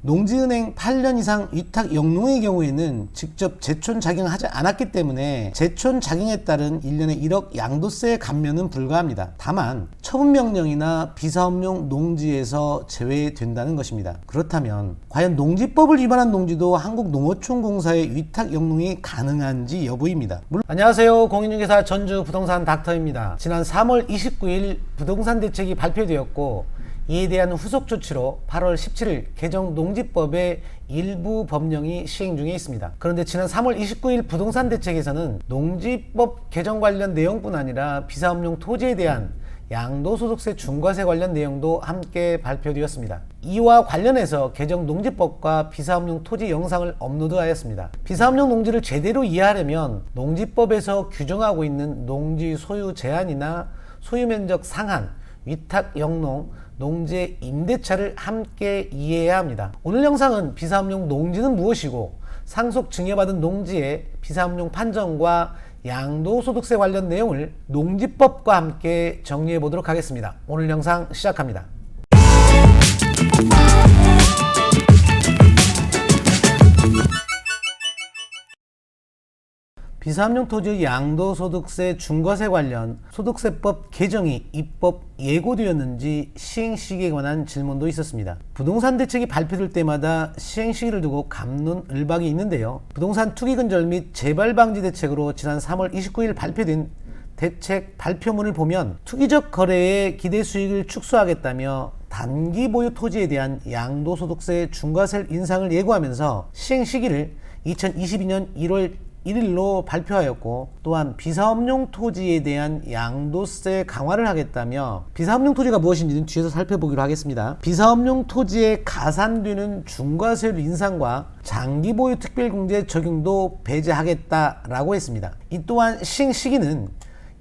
농지은행 8년 이상 위탁 영농의 경우에는 직접 제촌 작용하지 않았기 때문에 제촌 작용에 따른 1년에 1억 양도세 감면은 불가합니다. 다만 처분명령이나 비사업용 농지에서 제외된다는 것입니다. 그렇다면 과연 농지법을 위반한 농지도 한국농어촌공사의 위탁 영농이 가능한지 여부입니다. 안녕하세요, 공인중개사 전주 부동산 닥터입니다. 지난 3월 29일 부동산 대책이 발표되었고 이에 대한 후속 조치로 8월 17일 개정 농지법의 일부 법령이 시행 중에 있습니다. 그런데 지난 3월 29일 부동산 대책에서는 농지법 개정 관련 내용뿐 아니라 비사업용 토지에 대한 양도소득세 중과세 관련 내용도 함께 발표되었습니다. 이와 관련해서 개정 농지법과 비사업용 토지 영상을 업로드하였습니다. 비사업용 농지를 제대로 이해하려면 농지법에서 규정하고 있는 농지 소유 제한이나 소유면적 상한, 위탁 영농, 농지의 임대차를 함께 이해해야 합니다. 오늘 영상은 비사업용 농지는 무엇이고 상속 증여받은 농지의 비사업용 판정과 양도소득세 관련 내용을 농지법과 함께 정리해 보도록 하겠습니다. 오늘 영상 시작합니다. 비사업용 토지 양도소득세 중과세 관련 소득세법 개정이 입법 예고되었는지 시행 시기에 관한 질문도 있었습니다. 부동산 대책이 발표될 때마다 시행 시기를 두고 갑론을박이 있는데요. 부동산 투기근절 및 재발방지 대책으로 지난 3월 29일 발표된 대책 발표문을 보면 투기적 거래의 기대 수익을 축소하겠다며 단기 보유 토지에 대한 양도소득세 중과세 인상을 예고하면서 시행 시기를 2022년 1월 1일로 발표하였고, 또한 비사업용 토지에 대한 양도세 강화를 하겠다며 비사업용 토지가 무엇인지는 뒤에서 살펴보기로 하겠습니다. 비사업용 토지에 가산되는 중과세율 인상과 장기 보유 특별공제 적용도 배제하겠다라고 했습니다. 이 또한 시행 시기는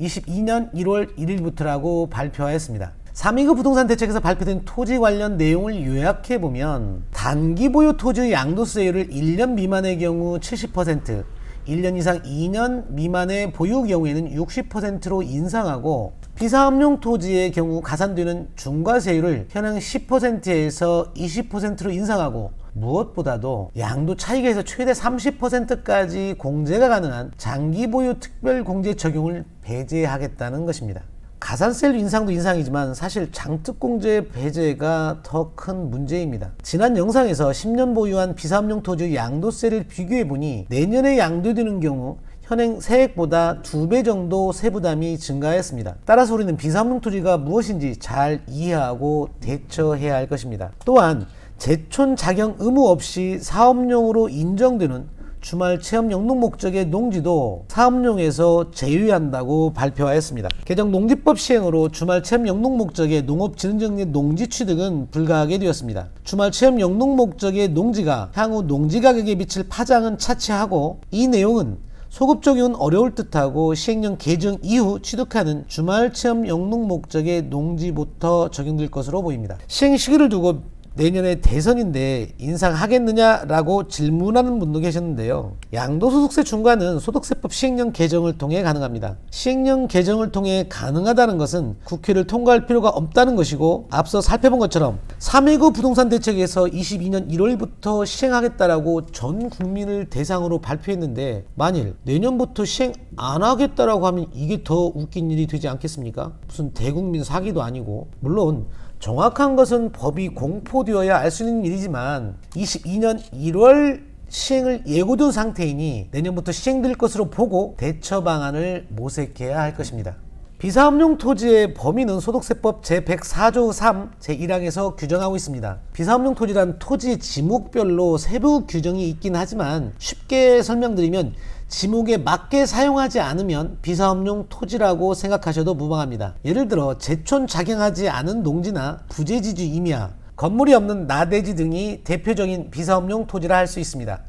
22년 1월 1일부터라고 발표하였습니다. 3.29 부동산 대책에서 발표된 토지 관련 내용을 요약해보면 단기 보유 토지 양도세율을 1년 미만의 경우 70%, 1년 이상 2년 미만의 보유 경우에는 60%로 인상하고, 비사업용 토지의 경우 가산되는 중과세율을 현행 10%에서 20%로 인상하고, 무엇보다도 양도 차익에서 최대 30%까지 공제가 가능한 장기 보유 특별 공제 적용을 배제하겠다는 것입니다. 가산세율 인상도 인상이지만 사실 장특공제 배제가 더 큰 문제입니다. 지난 영상에서 10년 보유한 비사업용 토지 양도세를 비교해보니 내년에 양도되는 경우 현행 세액보다 2배 정도 세부담이 증가했습니다. 따라서 우리는 비사업용 토지가 무엇인지 잘 이해하고 대처해야 할 것입니다. 또한 제촌 작용 의무 없이 사업용으로 인정되는 주말 체험 영농 목적의 농지도 사업용에서 제외한다고 발표하였습니다. 개정 농지법 시행으로 주말 체험 영농 목적의 농업진흥청의 농지 취득은 불가하게 되었습니다. 주말 체험 영농 목적의 농지가 향후 농지 가격에 미칠 파장은 차치하고, 이 내용은 소급 적용은 어려울 듯하고 시행령 개정 이후 취득하는 주말 체험 영농 목적의 농지부터 적용될 것으로 보입니다. 시행 시기를 두고 내년에 대선인데 인상하겠느냐라고 질문하는 분도 계셨는데요. 양도소득세 중과는 소득세법 시행령 개정을 통해 가능합니다. 시행령 개정을 통해 가능하다는 것은 국회를 통과할 필요가 없다는 것이고, 앞서 살펴본 것처럼 3.29 부동산 대책에서 22년 1월부터 시행하겠다라고 전 국민을 대상으로 발표했는데, 만일 내년부터 시행 안 하겠다라고 하면 이게 더 웃긴 일이 되지 않겠습니까? 무슨 대국민 사기도 아니고. 물론 정확한 것은 법이 공포되어야 알 수 있는 일이지만 22년 1월 시행을 예고된 상태이니 내년부터 시행될 것으로 보고 대처 방안을 모색해야 할 것입니다. 비사업용 토지의 범위는 소득세법 제104조 3 제1항에서 규정하고 있습니다. 비사업용 토지란 토지의 지목별로 세부 규정이 있긴 하지만 쉽게 설명드리면 지목에 맞게 사용하지 않으면 비사업용 토지라고 생각하셔도 무방합니다. 예를 들어 제촌 작용하지 않은 농지나 부재지주 임야, 건물이 없는 나대지 등이 대표적인 비사업용 토지라 할 수 있습니다.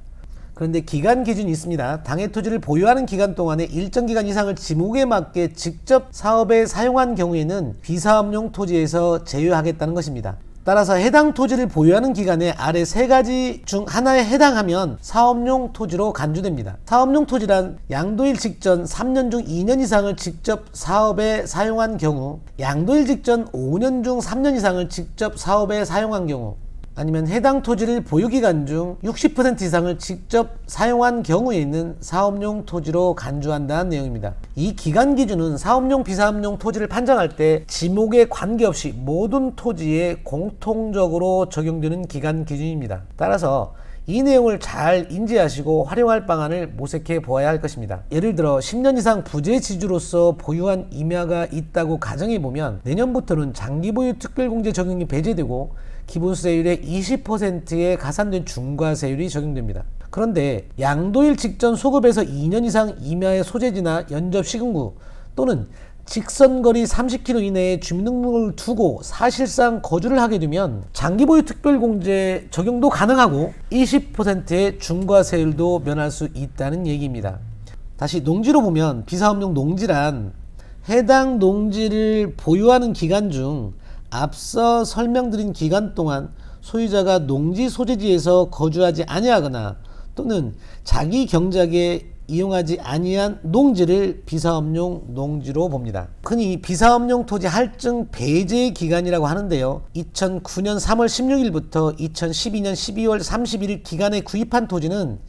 그런데 기간 기준이 있습니다. 당해 토지를 보유하는 기간 동안에 일정 기간 이상을 지목에 맞게 직접 사업에 사용한 경우에는 비사업용 토지에서 제외하겠다는 것입니다. 따라서 해당 토지를 보유하는 기간에 아래 세 가지 중 하나에 해당하면 사업용 토지로 간주됩니다. 사업용 토지란 양도일 직전 3년 중 2년 이상을 직접 사업에 사용한 경우, 양도일 직전 5년 중 3년 이상을 직접 사업에 사용한 경우, 아니면 해당 토지를 보유기간 중 60% 이상을 직접 사용한 경우에 있는 사업용 토지로 간주한다는 내용입니다. 이 기간 기준은 사업용 비사업용 토지를 판정할 때 지목에 관계없이 모든 토지에 공통적으로 적용되는 기간 기준입니다. 따라서 이 내용을 잘 인지하시고 활용할 방안을 모색해 보아야 할 것입니다. 예를 들어 10년 이상 부재지주로서 보유한 임야가 있다고 가정해보면 내년부터는 장기보유 특별공제 적용이 배제되고 기본세율의 20%에 가산된 중과세율이 적용됩니다. 그런데 양도일 직전 소급에서 2년 이상 임야의 소재지나 연접시군구 또는 직선거리 30km 이내에 주민등록을 두고 사실상 거주를 하게 되면 장기보유 특별공제 적용도 가능하고 20%의 중과세율도 면할 수 있다는 얘기입니다. 다시 농지로 보면 비사업용 농지란 해당 농지를 보유하는 기간 중 앞서 설명드린 기간 동안 소유자가 농지 소재지에서 거주하지 아니하거나 또는 자기 경작에 이용하지 아니한 농지를 비사업용 농지로 봅니다. 흔히 비사업용 토지 할증 배제 기간이라고 하는데요. 2009년 3월 16일부터 2012년 12월 31일 기간에 구입한 토지는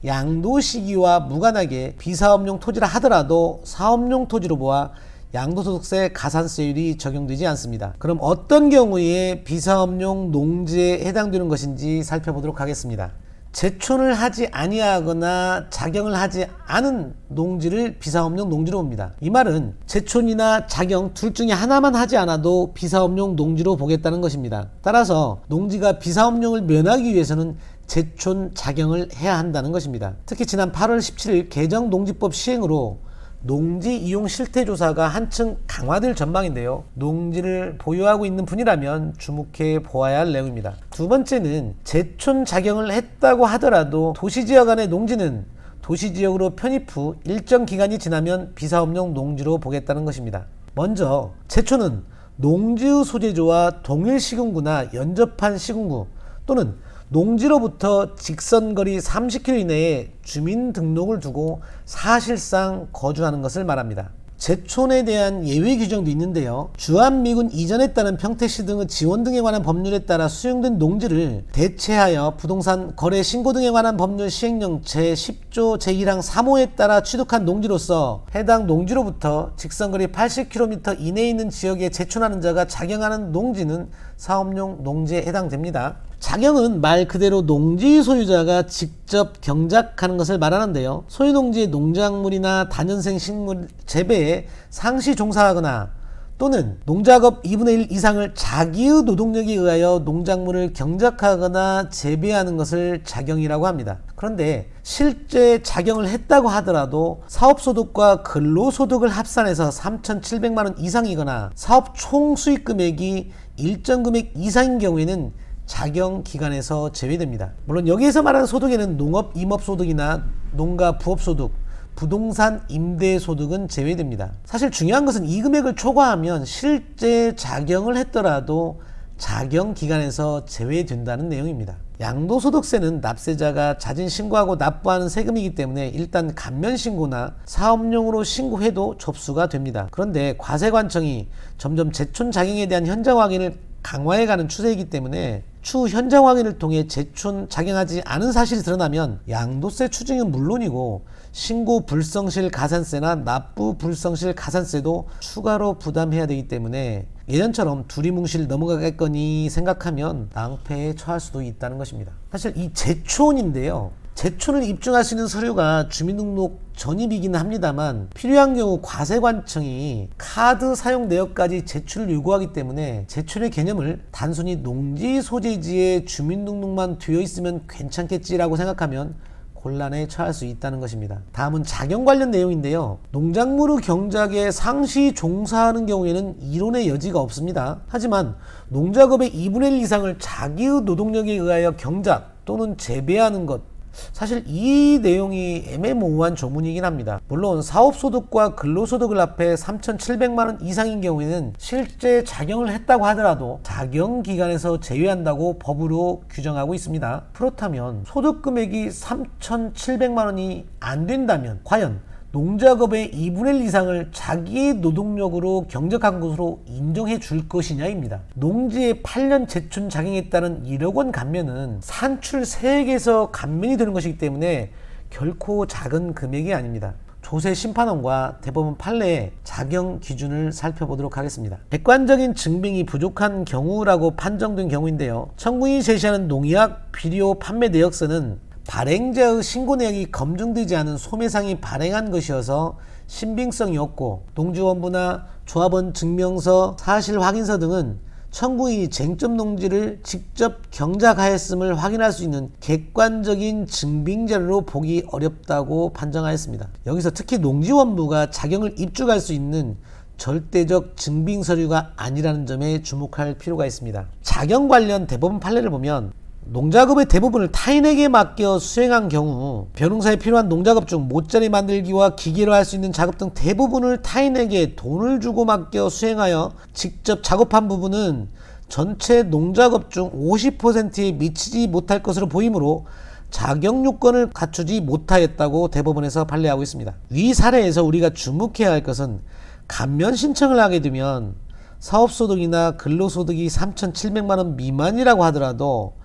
양도 시기와 무관하게 비사업용 토지라 하더라도 사업용 토지로 보아 양도소득세 가산세율이 적용되지 않습니다. 그럼 어떤 경우에 비사업용 농지에 해당되는 것인지 살펴보도록 하겠습니다. 제촌을 하지 아니하거나 작용을 하지 않은 농지를 비사업용 농지로 봅니다. 이 말은 제촌이나 작용 둘 중에 하나만 하지 않아도 비사업용 농지로 보겠다는 것입니다. 따라서 농지가 비사업용을 면하기 위해서는 제촌 작용을 해야 한다는 것입니다. 특히 지난 8월 17일 개정 농지법 시행으로 농지 이용 실태 조사가 한층 강화될 전망인데요. 농지를 보유하고 있는 분이라면 주목해 보아야 할 내용입니다. 두 번째는 제촌 작용을 했다고 하더라도 도시지역 안의 농지는 도시지역으로 편입 후 일정 기간이 지나면 비사업용 농지로 보겠다는 것입니다. 먼저 제촌은 농지의 소재지와 동일 시군구나 연접한 시군구 또는 농지로부터 직선거리 30km 이내에 주민등록을 두고 사실상 거주하는 것을 말합니다. 제촌에 대한 예외 규정도 있는데요. 주한미군 이전에 따른 평택시 등의 지원 등에 관한 법률에 따라 수용된 농지를 대체하여 부동산 거래 신고 등에 관한 법률 시행령 제10조 제1항 3호에 따라 취득한 농지로서 해당 농지로부터 직선거리 80km 이내에 있는 지역에 제촌하는 자가 작용하는 농지는 사업용 농지에 해당됩니다. 작용은 말 그대로 농지 소유자가 직접 경작하는 것을 말하는데요. 소유농지의 농작물이나 다년생 식물 재배에 상시 종사하거나 또는 농작업 2분의 1 이상을 자기의 노동력에 의하여 농작물을 경작하거나 재배하는 것을 작용이라고 합니다. 그런데 실제 작용을 했다고 하더라도 사업소득과 근로소득을 합산해서 3,700만원 이상이거나 사업 총 수익 금액이 일정 금액 이상인 경우에는 작용 기간에서 제외됩니다. 물론 여기에서 말하는 소득에는 농업 임업소득이나 농가 부업소득, 부동산 임대소득은 제외됩니다. 사실 중요한 것은 이 금액을 초과하면 실제 작용을 했더라도 작용 기간에서 제외된다는 내용입니다. 양도소득세는 납세자가 자진 신고하고 납부하는 세금이기 때문에 일단 감면신고나 사업용으로 신고해도 접수가 됩니다. 그런데 과세관청이 점점 제촌 작용에 대한 현장 확인을 강화해가는 추세이기 때문에 추후 현장 확인을 통해 제촌 작용하지 않은 사실이 드러나면 양도세 추징은 물론이고 신고 불성실 가산세나 납부 불성실 가산세도 추가로 부담해야 되기 때문에 예전처럼 두리뭉실 넘어가겠거니 생각하면 낭패에 처할 수도 있다는 것입니다. 사실 이 제촌인데요. 제촌을 입증할 수 있는 서류가 주민등록 전입이기는 합니다만 필요한 경우 과세관청이 카드 사용 내역까지 제출을 요구하기 때문에 제촌의 개념을 단순히 농지 소재지에 주민등록만 되어 있으면 괜찮겠지라고 생각하면 곤란에 처할 수 있다는 것입니다. 다음은 작용 관련 내용인데요. 농작물의 경작에 상시 종사하는 경우에는 이론의 여지가 없습니다. 하지만 농작업의 2분의 1 이상을 자기의 노동력에 의하여 경작 또는 재배하는 것, 사실 이 내용이 애매모호한 조문이긴 합니다. 물론 사업소득과 근로소득을 합해 3,700만원 이상인 경우에는 실제 작용을 했다고 하더라도 작용기간에서 제외한다고 법으로 규정하고 있습니다. 그렇다면 소득금액이 3,700만원이 안 된다면 과연 농작업의 2분의 1 이상을 자기의 노동력으로 경작한 것으로 인정해 줄 것이냐입니다. 농지에 8년 제촌 작용에 따른 1억 원 감면은 산출 세액에서 감면이 되는 것이기 때문에 결코 작은 금액이 아닙니다. 조세 심판원과 대법원 판례의 작용 기준을 살펴보도록 하겠습니다. 객관적인 증빙이 부족한 경우라고 판정된 경우인데요. 청구인이 제시하는 농약, 비료 판매 내역서는 발행자의 신고 내역이 검증되지 않은 소매상이 발행한 것이어서 신빙성이 없고, 농지원부나 조합원 증명서, 사실 확인서 등은 청구인이 쟁점 농지를 직접 경작하였음을 확인할 수 있는 객관적인 증빙자료로 보기 어렵다고 판정하였습니다. 여기서 특히 농지원부가 작용을 입증할 수 있는 절대적 증빙 서류가 아니라는 점에 주목할 필요가 있습니다. 작용 관련 대법원 판례를 보면 농작업의 대부분을 타인에게 맡겨 수행한 경우 벼농사에 필요한 농작업 중 모짜리 만들기와 기계로 할 수 있는 작업 등 대부분을 타인에게 돈을 주고 맡겨 수행하여 직접 작업한 부분은 전체 농작업 중 50%에 미치지 못할 것으로 보이므로 자격 요건을 갖추지 못하였다고 대법원에서 판례하고 있습니다. 위 사례에서 우리가 주목해야 할 것은 감면 신청을 하게 되면 사업소득이나 근로소득이 3,700만 원 미만이라고 하더라도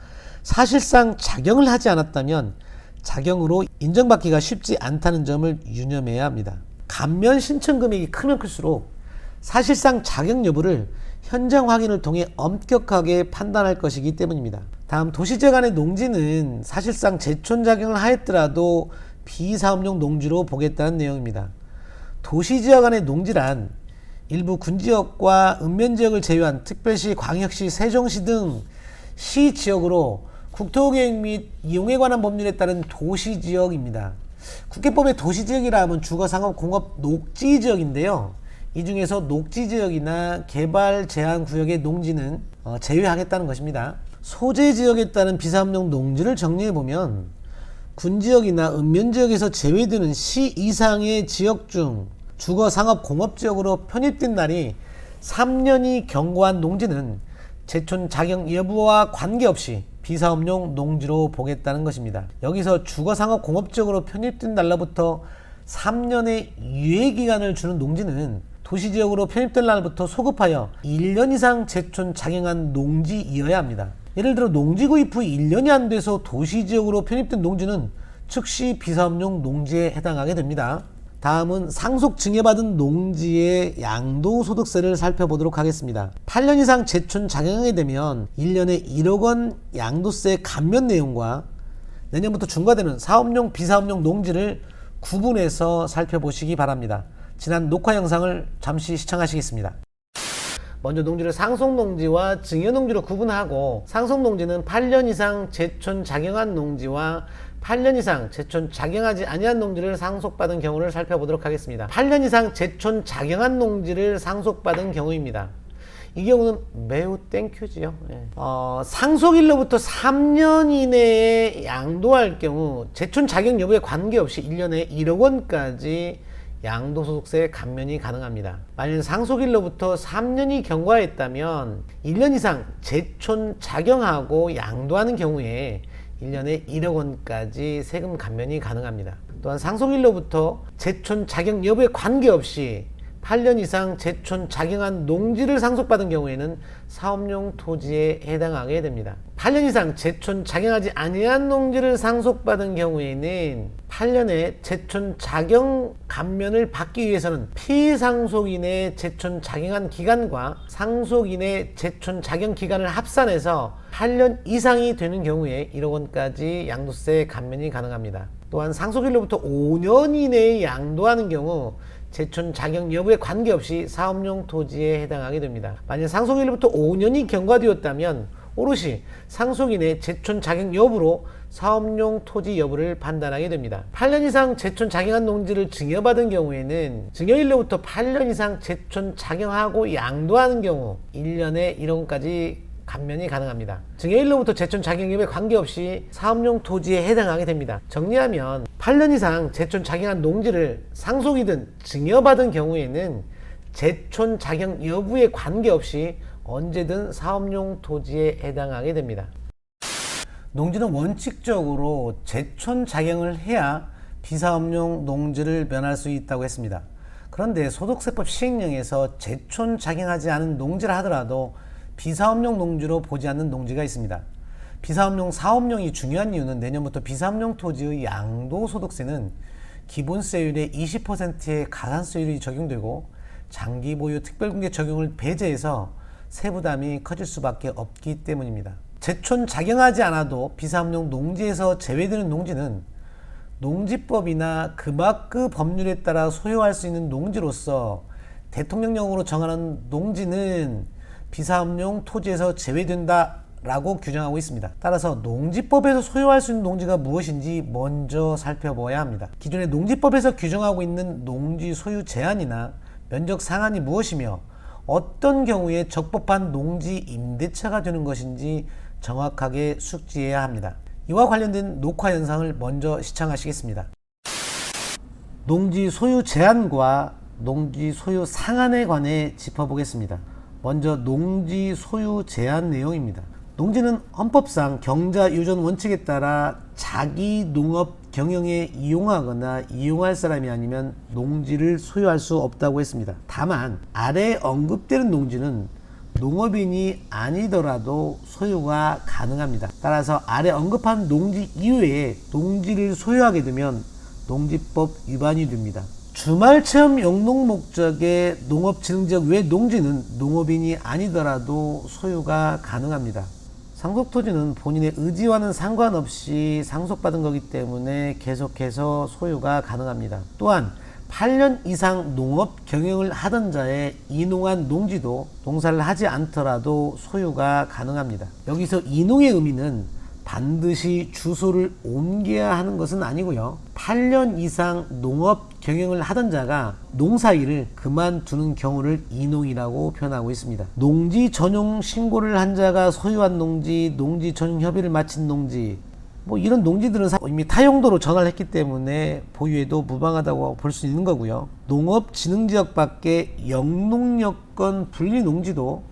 사실상 작용을 하지 않았다면 작용으로 인정받기가 쉽지 않다는 점을 유념해야 합니다. 감면 신청 금액이 크면 클수록 사실상 작용 여부를 현장 확인을 통해 엄격하게 판단할 것이기 때문입니다. 다음, 도시지역 안의 농지는 사실상 제촌 작용을 하였더라도 비사업용 농지로 보겠다는 내용입니다. 도시지역 안의 농지란 일부 군지역과 읍면지역을 제외한 특별시, 광역시, 세종시 등 시지역으로 국토계획 및 이용에 관한 법률에 따른 도시지역입니다. 국회법의 도시지역이라 하면 주거상업 공업 녹지지역인데요. 이 중에서 녹지지역이나 개발 제한 구역의 농지는 제외하겠다는 것입니다. 소재지역에 따른 비사업용 농지를 정리해보면 군지역이나 읍면지역에서 제외되는 시 이상의 지역 중 주거상업 공업지역으로 편입된 날이 3년이 경과한 농지는 제촌 작용 여부와 관계없이 비사업용 농지로 보겠다는 것입니다. 여기서 주거상업공업지역으로 편입된 날로부터 3년의 유예기간을 주는 농지는 도시지역으로 편입된 날부터 소급하여 1년 이상 제촌 작용한 농지이어야 합니다. 예를 들어 농지 구입 후 1년이 안 돼서 도시지역으로 편입된 농지는 즉시 비사업용 농지에 해당하게 됩니다. 다음은 상속 증여받은 농지의 양도소득세를 살펴보도록 하겠습니다. 8년 이상 제촌 작용하게 되면 1년에 1억 원 양도세 감면 내용과 내년부터 중과되는 사업용, 비사업용 농지를 구분해서 살펴보시기 바랍니다. 지난 녹화 영상을 잠시 시청하시겠습니다. 먼저 농지를 상속농지와 증여농지로 구분하고, 상속농지는 8년 이상 제촌 작용한 농지와 8년 이상 제촌 작용하지 아니한 농지를 상속받은 경우를 살펴보도록 하겠습니다. 8년 이상 제촌 작용한 농지를 상속받은 경우입니다. 이 경우는 매우 땡큐지요. 상속일로부터 3년 이내에 양도할 경우 제촌 작용 여부에 관계없이 1년에 1억 원까지 양도소득세 감면이 가능합니다. 만약 상속일로부터 3년이 경과했다면 1년 이상 제촌 작용하고 양도하는 경우에 1년에 1억 원까지 세금 감면이 가능합니다. 또한 상속일로부터 제촌 작용 여부에 관계없이 8년 이상 제촌 작용한 농지를 상속받은 경우에는 사업용 토지에 해당하게 됩니다. 8년 이상 제촌 작용하지 아니한 농지를 상속받은 경우에는 8년의 제촌 작용 감면을 받기 위해서는 피상속인의 제촌 작용한 기간과 상속인의 제촌 작용 기간을 합산해서 8년 이상이 되는 경우에 1억 원까지 양도세 감면이 가능합니다. 또한 상속일로부터 5년 이내에 양도하는 경우 제촌 작용 여부에 관계없이 사업용 토지에 해당하게 됩니다. 만약 상속일로부터 5년이 경과되었다면 오롯이 상속인의 제촌 작용 여부로 사업용 토지 여부를 판단하게 됩니다. 8년 이상 제촌 작용한 농지를 증여받은 경우에는 증여일로부터 8년 이상 제촌 작용하고 양도하는 경우 1년에 1억 원까지 감면이 가능합니다. 증여일로부터 제촌 작용 여부에 관계없이 사업용 토지에 해당하게 됩니다. 정리하면 8년 이상 제촌 작용한 농지를 상속이든 증여받은 경우에는 제촌 작용 여부에 관계없이 언제든 사업용 토지에 해당하게 됩니다. 농지는 원칙적으로 제촌 작용을 해야 비사업용 농지를 면할 수 있다고 했습니다. 그런데 소득세법 시행령에서 제촌 작용하지 않은 농지라 하더라도 비사업용 농지로 보지 않는 농지가 있습니다. 비사업용 사업용이 중요한 이유는 내년부터 비사업용 토지의 양도소득세는 기본세율의 20%의 가산세율이 적용되고 장기 보유 특별공제 적용을 배제해서 세부담이 커질 수밖에 없기 때문입니다. 제촌 작용하지 않아도 비사업용 농지에서 제외되는 농지는 농지법이나 그 법률에 따라 소유할 수 있는 농지로서 대통령령으로 정하는 농지는 비사업용 토지에서 제외된다 라고 규정하고 있습니다. 따라서 농지법에서 소유할 수 있는 농지가 무엇인지 먼저 살펴보아야 합니다. 기존의 농지법에서 규정하고 있는 농지 소유 제한이나 면적 상한이 무엇이며 어떤 경우에 적법한 농지 임대차가 되는 것인지 정확하게 숙지해야 합니다. 이와 관련된 녹화 영상을 먼저 시청하시겠습니다. 농지 소유 제한과 농지 소유 상한에 관해 짚어보겠습니다. 먼저 농지 소유 제한 내용입니다. 농지는 헌법상 경자 유전 원칙에 따라 자기 농업 경영에 이용하거나 이용할 사람이 아니면 농지를 소유할 수 없다고 했습니다. 다만 아래 언급되는 농지는 농업인이 아니더라도 소유가 가능합니다. 따라서 아래 언급한 농지 이외에 농지를 소유하게 되면 농지법 위반이 됩니다. 주말 체험 영농 목적의 농업진흥지역 외 농지는 농업인이 아니더라도 소유가 가능합니다. 상속토지는 본인의 의지와는 상관없이 상속받은 거기 때문에 계속해서 소유가 가능합니다. 또한 8년 이상 농업 경영을 하던 자의 이농한 농지도 농사를 하지 않더라도 소유가 가능합니다. 여기서 이농의 의미는 반드시 주소를 옮겨야 하는 것은 아니고요. 8년 이상 농업 경영을 하던 자가 농사일을 그만두는 경우를 이농이라고 표현하고 있습니다. 농지 전용 신고를 한 자가 소유한 농지, 농지 전용 협의를 마친 농지, 이런 농지들은 이미 타용도로 전환을 했기 때문에 보유해도 무방하다고 볼 수 있는 거고요. 농업진흥지역 밖에 영농여건 분리 농지도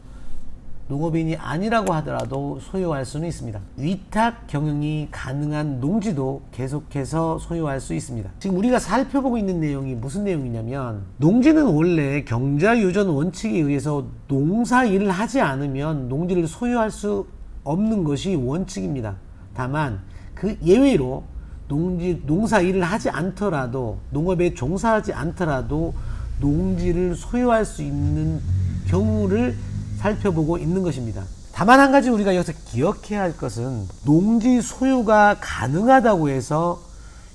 농업인이 아니라고 하더라도 소유할 수는 있습니다. 위탁 경영이 가능한 농지도 계속해서 소유할 수 있습니다. 지금 우리가 살펴보고 있는 내용이 무슨 내용이냐면, 농지는 원래 경자유전 원칙에 의해서 농사 일을 하지 않으면 농지를 소유할 수 없는 것이 원칙입니다. 다만 그 예외로 농사 일을 하지 않더라도, 농업에 종사하지 않더라도 농지를 소유할 수 있는 경우를 살펴보고 있는 것입니다. 다만 한 가지 우리가 여기서 기억해야 할 것은, 농지 소유가 가능하다고 해서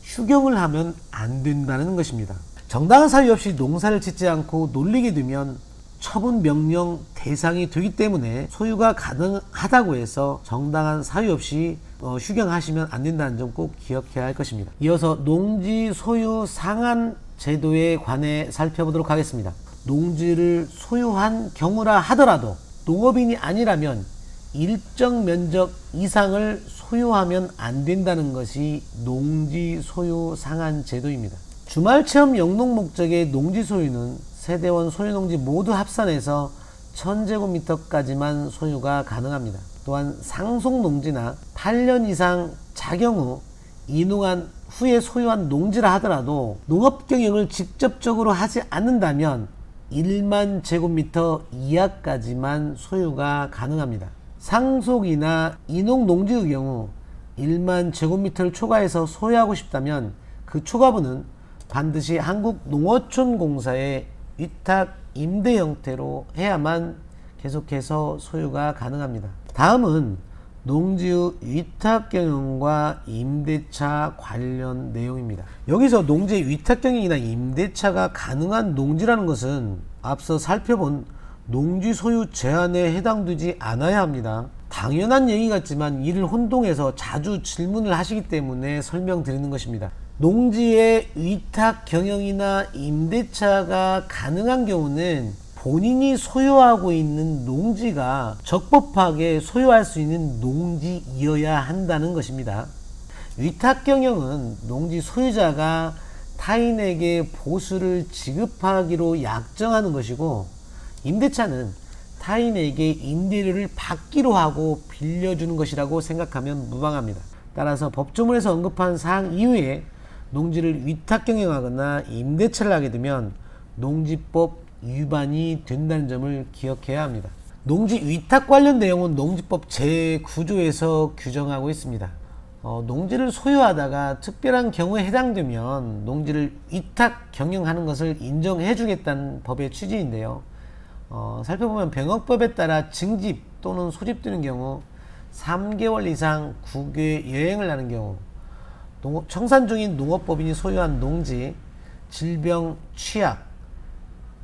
휴경을 하면 안 된다는 것입니다. 정당한 사유 없이 농사를 짓지 않고 놀리게 되면 처분 명령 대상이 되기 때문에 소유가 가능하다고 해서 정당한 사유 없이 휴경하시면 안 된다는 점 꼭 기억해야 할 것입니다. 이어서 농지 소유 상한 제도에 관해 살펴보도록 하겠습니다. 농지를 소유한 경우라 하더라도 농업인이 아니라면 일정 면적 이상을 소유하면 안 된다는 것이 농지 소유 상한 제도입니다. 주말 체험 영농 목적의 농지 소유는 세대원 소유농지 모두 합산해서 1000제곱미터까지만 소유가 가능합니다. 또한 상속농지나 8년 이상 작용 후 이농한 후에 소유한 농지라 하더라도 농업경영을 직접적으로 하지 않는다면 1만 제곱미터 이하까지만 소유가 가능합니다. 상속이나 이농 농지의 경우 1만 제곱미터를 초과해서 소유하고 싶다면 그 초과분은 반드시 한국농어촌공사의 위탁 임대 형태로 해야만 계속해서 소유가 가능합니다. 다음은 농지의 위탁경영과 임대차 관련 내용입니다. 여기서 농지의 위탁경영이나 임대차가 가능한 농지라는 것은 앞서 살펴본 농지 소유 제한에 해당되지 않아야 합니다. 당연한 얘기 같지만 이를 혼동해서 자주 질문을 하시기 때문에 설명드리는 것입니다. 농지의 위탁 경영이나 임대차가 가능한 경우는 본인이 소유하고 있는 농지가 적법하게 소유할 수 있는 농지이어야 한다는 것입니다. 위탁 경영은 농지 소유자가 타인에게 보수를 지급하기로 약정하는 것이고, 임대차는 타인에게 임대료를 받기로 하고 빌려주는 것이라고 생각하면 무방합니다. 따라서 법조문에서 언급한 사항 이외에 농지를 위탁 경영하거나 임대차를 하게 되면 농지법 위반이 된다는 점을 기억해야 합니다. 농지 위탁 관련 내용은 농지법 제9조에서 규정하고 있습니다. 농지를 소유하다가 특별한 경우에 해당되면 농지를 위탁 경영하는 것을 인정해 주겠다는 법의 취지인데요. 살펴보면 병역법에 따라 증집 또는 소집되는 경우 3개월 이상 국외 여행을 하는 경우, 청산 중인 농업법인이 소유한 농지, 질병, 취약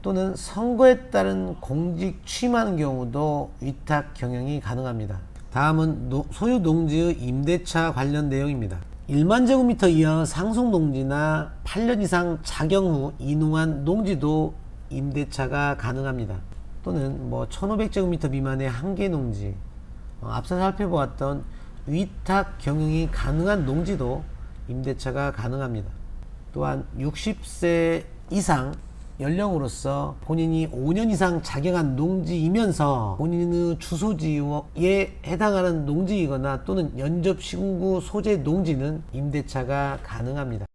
또는 선거에 따른 공직 취임하는 경우도 위탁 경영이 가능합니다. 다음은 소유 농지의 임대차 관련 내용입니다. 1만 제곱미터 이하 상속 농지나 8년 이상 작용 후 인용한 농지도 임대차가 가능합니다. 또는 1500제곱미터 미만의 한개 농지, 앞서 살펴보았던 위탁 경영이 가능한 농지도 임대차가 가능합니다. 또한 60세 이상 연령으로서 본인이 5년 이상 작용한 농지이면서 본인의 주소지에 해당하는 농지이거나 또는 연접 신고 소재 농지는 임대차가 가능합니다.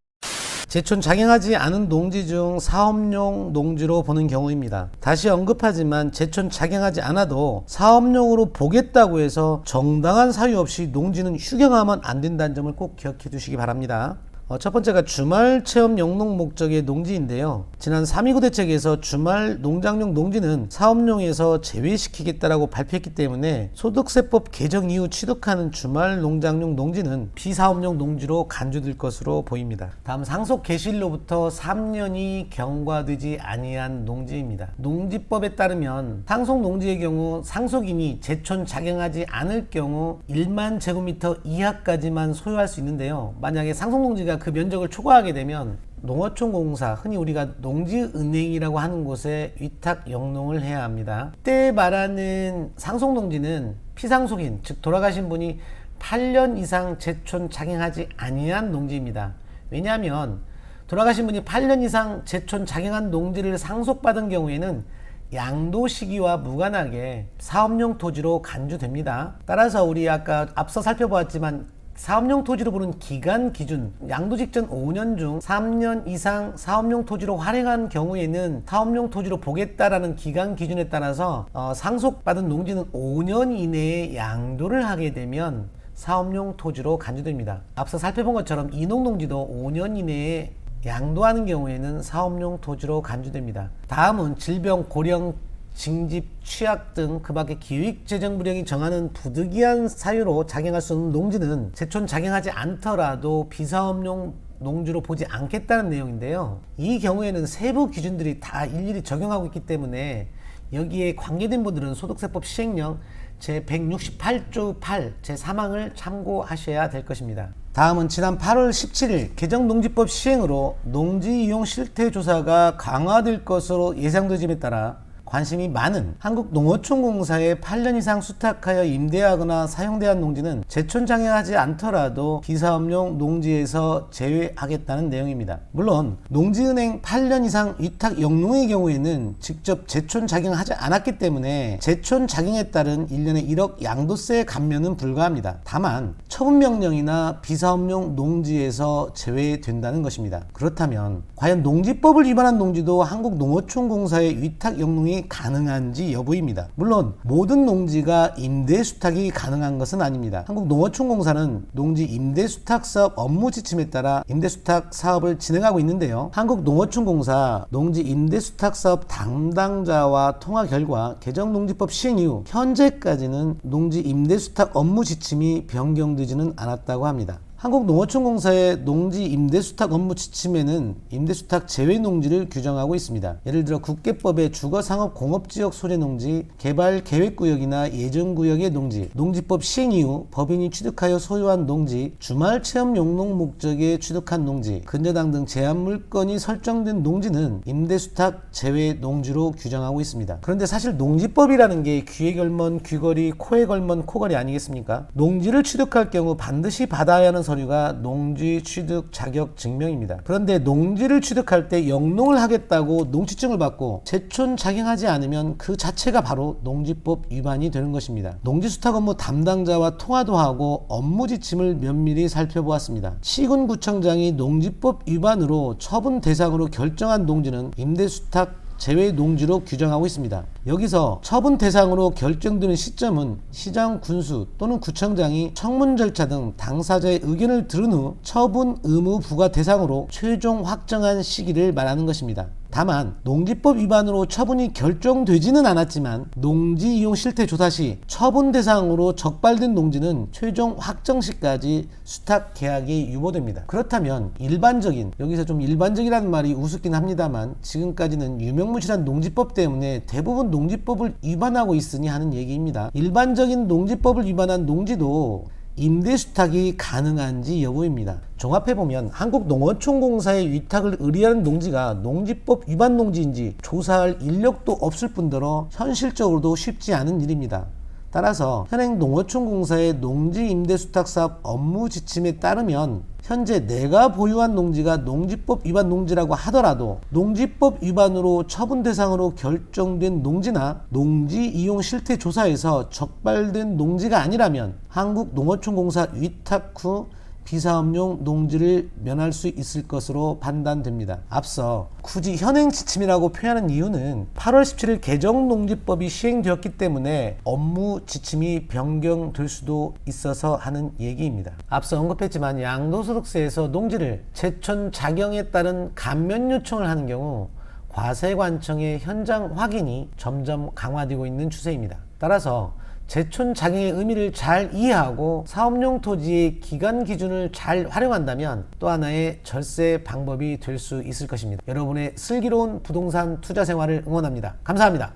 제촌 작용하지 않은 농지 중 사업용 농지로 보는 경우입니다. 다시 언급하지만 제촌 작용하지 않아도 사업용으로 보겠다고 해서 정당한 사유 없이 농지는 휴경하면 안 된다는 점을 꼭 기억해 두시기 바랍니다. 첫 번째가 주말 체험 영농 목적의 농지인데요. 지난 3.29 대책에서 주말 농장용 농지는 사업용에서 제외시키겠다라고 발표했기 때문에 소득세법 개정 이후 취득하는 주말 농장용 농지는 비사업용 농지로 간주될 것으로 보입니다. 다음 상속 개시일로부터 3년이 경과되지 아니한 농지입니다. 농지법에 따르면 상속 농지의 경우 상속인이 제촌 작용하지 않을 경우 1만 제곱미터 이하까지만 소유할 수 있는데요. 만약에 상속 농지가 그 면적을 초과하게 되면 농어촌공사, 흔히 우리가 농지은행이라고 하는 곳에 위탁 영농을 해야 합니다. 이때 말하는 상속농지는 피상속인, 즉 돌아가신 분이 8년 이상 제촌 작용하지 아니한 농지입니다. 왜냐하면 돌아가신 분이 8년 이상 제촌 작용한 농지를 상속받은 경우에는 양도 시기와 무관하게 사업용 토지로 간주됩니다. 따라서 우리 아까 앞서 살펴보았지만 사업용 토지로 보는 기간 기준, 양도 직전 5년 중 3년 이상 사업용 토지로 활용한 경우에는 사업용 토지로 보겠다라는 기간 기준에 따라서 상속받은 농지는 5년 이내에 양도를 하게 되면 사업용 토지로 간주됩니다. 앞서 살펴본 것처럼 이농농지도 5년 이내에 양도하는 경우에는 사업용 토지로 간주됩니다. 다음은 질병, 고령, 징집, 취약 등 그 밖에 기획재정부령이 정하는 부득이한 사유로 작용할 수 없는 농지는 제촌 작용하지 않더라도 비사업용 농지로 보지 않겠다는 내용인데요. 이 경우에는 세부 기준들이 다 일일이 적용하고 있기 때문에 여기에 관계된 분들은 소득세법 시행령 제168조 8 제3항을 참고하셔야 될 것입니다. 다음은 지난 8월 17일 개정농지법 시행으로 농지이용 실태조사가 강화될 것으로 예상되짐에 따라 관심이 많은 한국농어촌공사에 8년 이상 수탁하여 임대하거나 사용대한 농지는 제촌 작용하지 않더라도 비사업용 농지에서 제외하겠다는 내용입니다. 물론 농지은행 8년 이상 위탁 영농의 경우에는 직접 제촌 작용하지 않았기 때문에 제촌 작용에 따른 1년에 1억 양도세 감면은 불가합니다. 다만 처분명령이나 비사업용 농지에서 제외된다는 것입니다. 그렇다면 과연 농지법을 위반한 농지도 한국농어촌공사의 위탁 영농이 가능한지 여부입니다. 물론 모든 농지가 임대수탁이 가능한 것은 아닙니다. 한국농어촌공사는 농지 임대수탁사업 업무 지침에 따라 임대수탁 사업을 진행하고 있는데요. 한국농어촌공사 농지 임대수탁사업 담당자와 통화 결과 개정농지법 시행 이후 현재까지는 농지 임대수탁 업무 지침이 변경되지는 않았다고 합니다. 한국농어촌공사의 농지 임대수탁 업무 지침에는 임대수탁 제외 농지를 규정하고 있습니다. 예를 들어 국계법의 주거상업공업지역 소재농지, 개발계획구역이나 예정구역의 농지, 농지법 시행 이후 법인이 취득하여 소유한 농지, 주말체험용농 목적에 취득한 농지, 근저당 등 제한물건이 설정된 농지는 임대수탁 제외 농지로 규정하고 있습니다. 그런데 사실 농지법이라는 게 귀에 걸면 귀걸이, 코에 걸면 코걸이 아니겠습니까? 농지를 취득할 경우 반드시 받아야 하는 서류 서류가 농지 취득 자격 증명입니다. 그런데 농지를 취득할 때 영농을 하겠다고 농지증을 받고 제촌 작용하지 않으면 그 자체가 바로 농지법 위반이 되는 것입니다. 농지수탁 업무 담당자와 통화도 하고 업무 지침을 면밀히 살펴보았습니다. 시군구청장이 농지법 위반으로 처분 대상으로 결정한 농지는 임대수탁 제외 농지로 규정하고 있습니다. 여기서 처분 대상으로 결정되는 시점은 시장 군수 또는 구청장이 청문 절차 등 당사자의 의견을 들은 후 처분 의무 부과 대상으로 최종 확정한 시기를 말하는 것입니다. 다만 농지법 위반으로 처분이 결정되지는 않았지만 농지 이용 실태 조사 시 처분 대상으로 적발된 농지는 최종 확정 시까지 수탁 계약이 유보됩니다. 그렇다면 일반적인, 여기서 좀 일반적이라는 말이 우습긴 합니다만 지금까지는 유명무실한 농지법 때문에 대부분 농지법을 위반하고 있으니 하는 얘기입니다. 일반적인 농지법을 위반한 농지도 임대수탁이 가능한지 여부입니다. 종합해보면 한국농어촌공사의 위탁을 의뢰하는 농지가 농지법 위반 농지인지 조사할 인력도 없을 뿐더러 현실적으로도 쉽지 않은 일입니다. 따라서 현행 농어촌공사의 농지 임대수탁 사업 업무 지침에 따르면 현재 내가 보유한 농지가 농지법 위반 농지라고 하더라도 농지법 위반으로 처분 대상으로 결정된 농지나 농지 이용 실태 조사에서 적발된 농지가 아니라면 한국농어촌공사 위탁 후 비사업용 농지를 면할 수 있을 것으로 판단됩니다. 앞서 굳이 현행 지침이라고 표현하는 이유는 8월 17일 개정농지법이 시행되었기 때문에 업무 지침이 변경될 수도 있어서 하는 얘기입니다. 앞서 언급했지만 양도소득세에서 농지를 제촌 작용에 따른 감면 요청을 하는 경우 과세관청의 현장 확인이 점점 강화되고 있는 추세입니다. 따라서 제촌 작용의 의미를 잘 이해하고 사업용 토지의 기간 기준을 잘 활용한다면 또 하나의 절세 방법이 될 수 있을 것입니다. 여러분의 슬기로운 부동산 투자 생활을 응원합니다. 감사합니다.